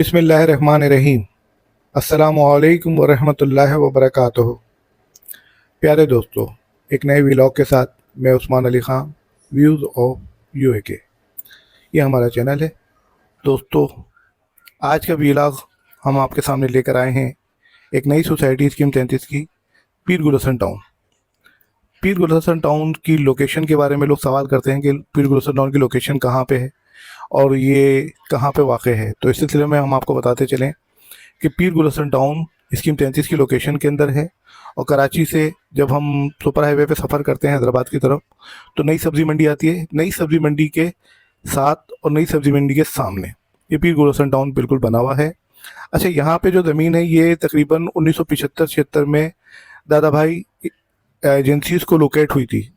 बिस्मिल्लाहिर्रहमानिर्रहीम। अस्सलामुअलैकुम वरहमतुल्लाहि वबरकातुहू। प्यारे दोस्तों, एक नए व्लॉग के साथ मैं उस्मान अली ख़ान, व्यूज़ ऑफ यूएके, ये हमारा चैनल है। दोस्तों, आज का व्लॉग हम आपके सामने लेकर आए हैं एक नई सोसाइटी स्कीम 33 की, पीर गुलशन टाउन। पीर गुलशन टाउन की लोकेशन के बारे में लोग सवाल करते हैं कि पीर गुलशन टाउन की लोकेशन कहाँ पे है और ये कहाँ पे वाक़ है। तो इस सिलसिले में हम आपको बताते चलें कि पीर गुलशन टाउन स्कीम 33 की लोकेशन के अंदर है। और कराची से जब हम सुपर हाईवे पे सफ़र करते हैं हैदराबाद की तरफ, तो नई सब्ज़ी मंडी आती है। नई सब्ज़ी मंडी के साथ और नई सब्ज़ी मंडी के सामने ये पीर गुलशन टाउन बिल्कुल बना हुआ है। अच्छा, यहाँ पे जो ज़मीन है ये तकरीबन 1975-76 में दादा भाई एजेंसीज़ को लोकेट हुई थी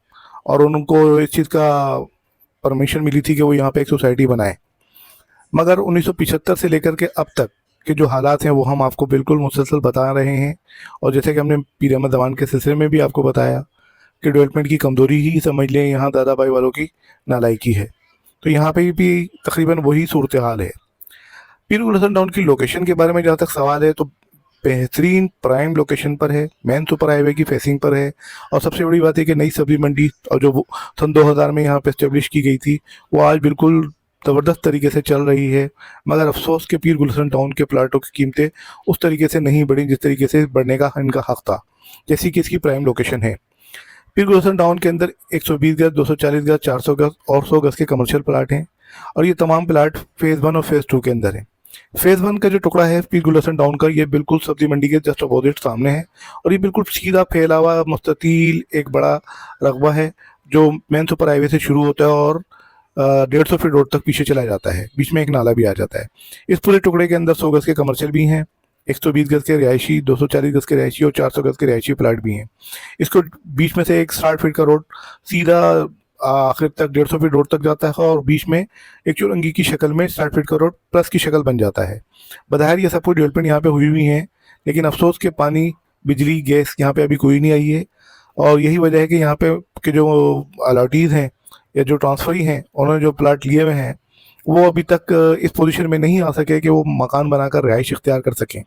और उनको इस चीज़ का परमिशन मिली थी कि वो यहाँ पे एक सोसाइटी बनाए। मगर 1975 से लेकर के अब तक के जो हालात हैं वो हम आपको बिल्कुल मुसलसल बता रहे हैं। और जैसे कि हमने पीर अहमद दवान के सिलसिले में भी आपको बताया कि डेवलपमेंट की कमज़ोरी ही समझ लें, यहाँ दादा भाई वालों की नालायकी है। तो यहाँ पे भी तकरीबन वही सूरत हाल है। पीर गुलशन टाउन की लोकेशन के बारे में जहाँ तक सवाल है, तो बेहतरीन प्राइम लोकेशन पर है, मेन सुपर हाईवे की फेसिंग पर है। और सबसे बड़ी बात है कि नई सब्जी मंडी और जो सन 2000 में यहाँ पे इस्टेब्लिश की गई थी, वो आज बिल्कुल ज़बरदस्त तरीके से चल रही है। मगर अफसोस के पीर गुलशन टाउन के प्लाटों की कीमतें उस तरीके से नहीं बढ़ी जिस तरीके से बढ़ने का इनका हक था, जैसी कि इसकी प्राइम लोकेशन है। पीर गुलशन टाउन के अंदर 120 गज, 240 गज, 400 गज और 100 गज के कमर्शियल प्लाट हैं। और ये तमाम प्लाट फेज़ 1 और फेज़ 2 के अंदर है। फेज़ 1 का जो टुकड़ा है पीर गुलशन टाउन का, ये बिल्कुल सब्जी मंडी के जस्ट अपोजिट सामने है। और ये बिल्कुल सीधा फैला हुआ मुस्ततील एक बड़ा रकबा है जो मेन सुपर हाईवे से शुरू होता है और 150 फीट रोड तक पीछे चला जाता है। बीच में एक नाला भी आ जाता है। इस पूरे टुकड़े के अंदर 100 गज के कमर्शियल भी हैं, 120 गज के रिहायशी, 240 गज के रिहायशी और 400 गज के रिहायशी प्लाट भी हैं। इसको बीच में से एक 60 फीट का रोड सीधा आखिर तक 150 फीट रोड तक जाता है और बीच में एक चुरंगी की शक्ल में 60 फीट का रोड प्लस की शक्ल बन जाता है। बज़ाहिर ये सब कुछ डेवलपमेंट यहाँ पे हुई हुई है, लेकिन अफसोस के पानी, बिजली, गैस यहाँ पे अभी कोई नहीं आई है। और यही वजह है कि यहाँ पे के जो अलॉटीज़ हैं या जो ट्रांसफरी हैं, उन्होंने जो प्लाट लिए हुए हैं वो अभी तक इस पोजीशन में नहीं आ सके कि वो मकान बनाकर रिहाइश इख्तियार कर सकें।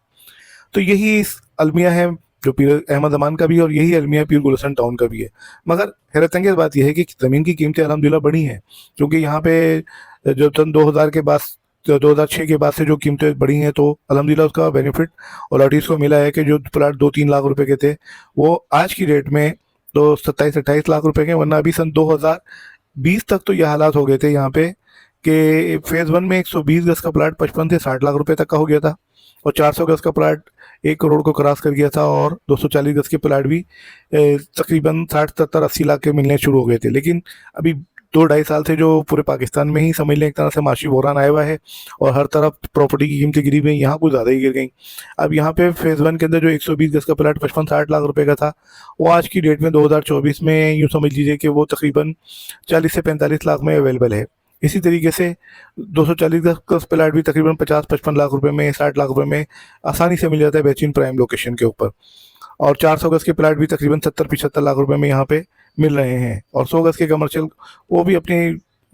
तो यही इस अलमिया है जो पीर अहमद अमान का भी है और यही अलमिया पीर गुलशन टाउन का भी है। मगर हैरत अंगेज़ बात यह है कि ज़मीन की कीमतें अल्हम्दुलिल्लाह बढ़ी हैं, क्योंकि यहाँ पे जो सन 2000 के बाद, 2006 के बाद से जो कीमतें बढ़ी हैं, तो अल्हम्दुलिल्लाह उसका बेनिफिट अलॉटीज़ को मिला है कि जो प्लाट 2-3 लाख रुपए के थे वो आज की डेट में तो 27-28 लाख रुपए के। वरना अभी सन 2020 तक तो ये हालात हो गए थे यहाँ पे कि फेज़ 1 में 120 गज का प्लाट 55 से 60 लाख रुपए तक का हो गया था और 400 गज का प्लाट 1 करोड़ को क्रॉस कर गया था और 240 गज के प्लाट भी तकरीबन 60-70-80 लाख के मिलने शुरू हो गए थे। लेकिन अभी 2-2.5 साल से जो पूरे पाकिस्तान में ही समझ लें एक तरह से माशी बहरान आया हुआ है और हर तरफ प्रॉपर्टी की कीमतें गिरी हुई हैं, यहाँ कुछ ज़्यादा ही गिर गई। अब यहाँ पे फेज़ 1 के अंदर जो 120 गज का प्लाट 55-60 लाख रुपए का था, वो आज की डेट में 2024 में यूँ समझ लीजिए कि वो तकरीबन 40 से 45 लाख में अवेलेबल है। इसी तरीके से 240 गज का प्लाट भी तकरीबन 50-55 लाख रुपए में, 60 लाख रुपए में आसानी से मिल जाता है बेहतरीन प्राइम लोकेशन के ऊपर। और 400 गज के प्लाट भी तकरीबन 70-75 लाख रुपए में यहाँ पे मिल रहे हैं। और 100 गज के कमर्शियल वो भी अपनी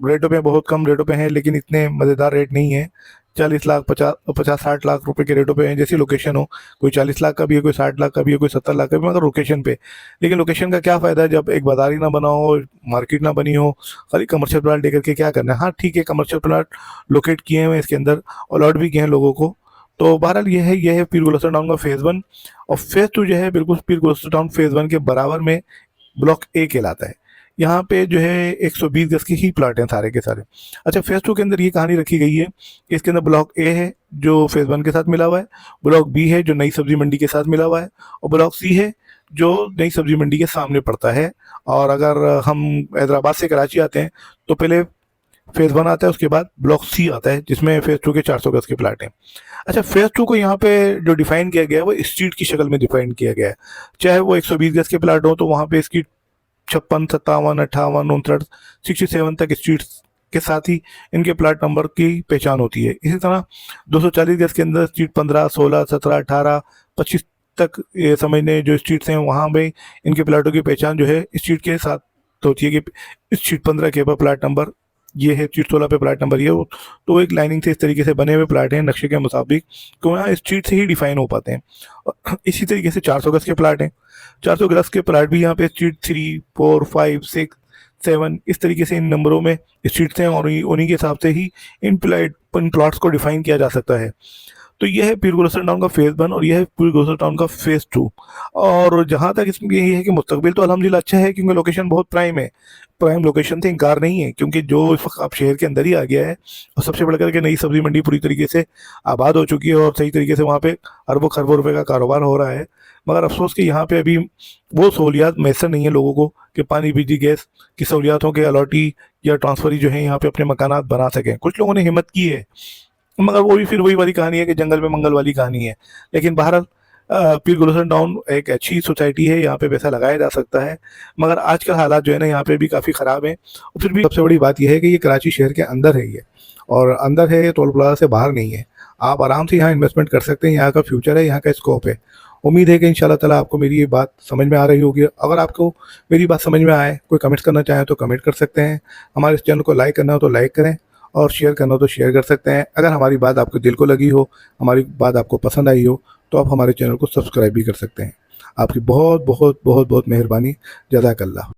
रेटों पे, बहुत कम रेटों पे हैं, लेकिन इतने मज़ेदार रेट नहीं है। 40 लाख, 50-60 लाख रुपए के रेटों पे हैं, जैसी लोकेशन हो। कोई 40 लाख का भी है, कोई 60 लाख का भी है, कोई 70 लाख का भी, मगर लोकेशन पे। लेकिन लोकेशन का क्या फ़ायदा जब एक बाजार ही ना बना हो, मार्केट ना बनी हो, खाली कमर्शियल प्लाट लेकर के क्या करना है। हाँ ठीक है, कमर्शियल प्लाट लोकेट किए हुए हैं इसके अंदर, अलॉट भी किए हैं लोगों को। तो बहरहाल ये है पीर गुलशन टाउन का फेज़ 1। और फेज़ 2 जो है बिल्कुल पीर गुलशन टाउन फेज़ 1 के बराबर में ब्लॉक ए कहलाता है। यहाँ पे जो है 120 गज के ही प्लाट हैं सारे के सारे। अच्छा, फेज़ 2 के अंदर ये कहानी रखी गई है कि इसके अंदर ब्लॉक ए है जो फेज़ 1 के साथ मिला हुआ है, ब्लॉक बी है जो नई सब्जी मंडी के साथ मिला हुआ है, और ब्लॉक सी है जो नई सब्जी मंडी के सामने पड़ता है। और अगर हम हैदराबाद से कराची आते हैं तो पहले फेज़ 1 आता है, उसके बाद ब्लॉक सी आता है जिसमें फेज़ 2 के 400 गज के प्लाट हैं। अच्छा, फेज़ 2 को यहाँ पे जो डिफाइन किया गया है वो स्ट्रीट की शक्ल में डिफाइन किया गया है। चाहे वो 120 गज के प्लाट हो तो वहाँ पे इसकी 56, 57, 58, 59, 67 तक स्ट्रीट्स के साथ ही इनके प्लाट नंबर की पहचान होती है। इसी तरह 240 गज के अंदर स्ट्रीट 15, 16, 17, 18, 25 तक ये समझ लें जो स्ट्रीट्स हैं, वहाँ पे इनके प्लाटों की पहचान जो है स्ट्रीट के साथ होती है कि स्ट्रीट 15 के ऊपर प्लाट नंबर ये है स्ट्रीट 16 पे प्लाट नंबर ये हो। तो एक लाइनिंग से इस तरीके से बने हुए प्लाट हैं नक्शे के मुताबिक, तो यहाँ स्ट्रीट से ही डिफाइन हो पाते हैं। और इसी तरीके से 400 गज के प्लाट हैं, 400 गज के प्लाट भी यहाँ पे स्ट्रीट 3, 4, 5, 6, 7 इस तरीके से इन नंबरों में स्ट्रीट्स हैं, और उन्हीं के हिसाब से ही इन प्लॉट्स को डिफाइन किया जा सकता है। तो यह है पीर गुलशन टाउन का फेज़ 1 और यह है पीर गुलशन टाउन का फेज़ 2। और जहाँ तक इसमें यही है कि मुस्तकबिल तो अल्हम्दुलिल्लाह अच्छा है, क्योंकि लोकेशन बहुत प्राइम है, प्राइम लोकेशन से इनकार नहीं है, क्योंकि जो इस वक्त आप शहर के अंदर ही आ गया है, और सबसे बढ़कर के नई सब्जी मंडी पूरी तरीके से आबाद हो चुकी है और सही तरीके से वहाँ पे अरबों खरबों रुपए का कारोबार हो रहा है। मगर अफसोस कि यहाँ पे अभी वो सहूलियात मैसर नहीं है लोगों को कि पानी, बिजली, गैस की सहूलियातों के अलॉटी या ट्रांसफरी जो है यहाँ पे अपने मकानात बना सकें। कुछ लोगों ने हिम्मत की है, मगर वो भी फिर वही वाली कहानी है कि जंगल में मंगल वाली कहानी है। लेकिन बहरहाल पीर गुलशन टाउन एक अच्छी सोसाइटी है, यहाँ पे पैसा लगाया जा सकता है, मगर आजकल हालात जो है ना यहाँ पे भी काफ़ी ख़राब हैं। और फिर भी सबसे बड़ी बात यह है कि ये कराची शहर के अंदर है, ये और अंदर है, ये टोल प्लाजा से बाहर नहीं है। आप आराम से यहाँ इन्वेस्टमेंट कर सकते हैं, यहाँ का फ्यूचर है, यहाँ का स्कोप है। उम्मीद है कि इंशाल्लाह ताला आपको मेरी ये बात समझ में आ रही होगी। अगर आपको मेरी बात समझ में आए, कोई कमेंट्स करना चाहें तो कमेंट कर सकते हैं। हमारे इस चैनल को लाइक करना हो तो लाइक करें, और शेयर करना हो तो शेयर कर सकते हैं। अगर हमारी बात आपके दिल को लगी हो, हमारी बात आपको पसंद आई हो, तो आप हमारे चैनल को सब्सक्राइब भी कर सकते हैं। आपकी बहुत बहुत बहुत बहुत मेहरबानी। जज़ाकल्लाह।